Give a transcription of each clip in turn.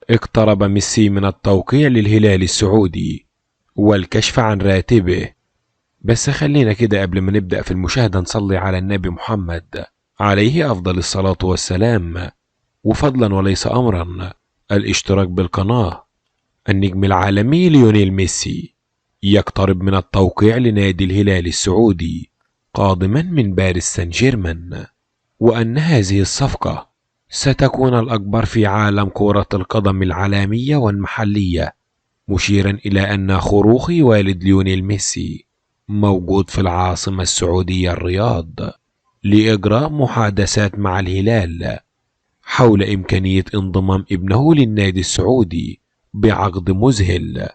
اقترب ميسي من التوقيع للهلال السعودي والكشف عن راتبه. بس خلينا كده قبل ما نبدأ في المشاهدة نصلي على النبي محمد عليه أفضل الصلاة والسلام. وفضلا وليس أمرا، الاشتراك بالقناة. النجم العالمي ليونيل ميسي يقترب من التوقيع لنادي الهلال السعودي قادما من باريس سان جيرمان، وأن هذه الصفقة ستكون الأكبر في عالم كرة القدم العالمية والمحلية، مشيرا إلى أن خروخي والد ليونيل ميسي موجود في العاصمة السعودية الرياض لإجراء محادثات مع الهلال حول إمكانية انضمام ابنه للنادي السعودي بعقد مذهل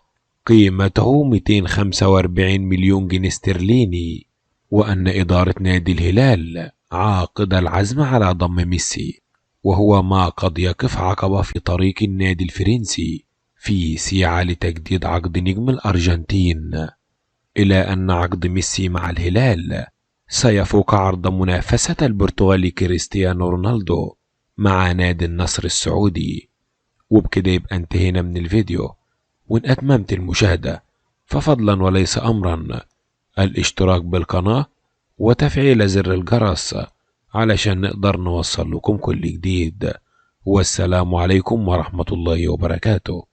قيمته 245 مليون جنيه استرليني، وأن إدارة نادي الهلال عاقد العزم على ضم ميسي، وهو ما قد يقف عقبة في طريق النادي الفرنسي في سعي لتجديد عقد نجم الأرجنتين، إلى أن عقد ميسي مع الهلال سيفوق عرض منافسة البرتغالي كريستيانو رونالدو مع نادي النصر السعودي. وبكده يبقى انتهينا من الفيديو، وإن أتممت المشاهدة ففضلا وليس أمرا الاشتراك بالقناة وتفعيل زر الجرس علشان نقدر نوصل لكم كل جديد. والسلام عليكم ورحمة الله وبركاته.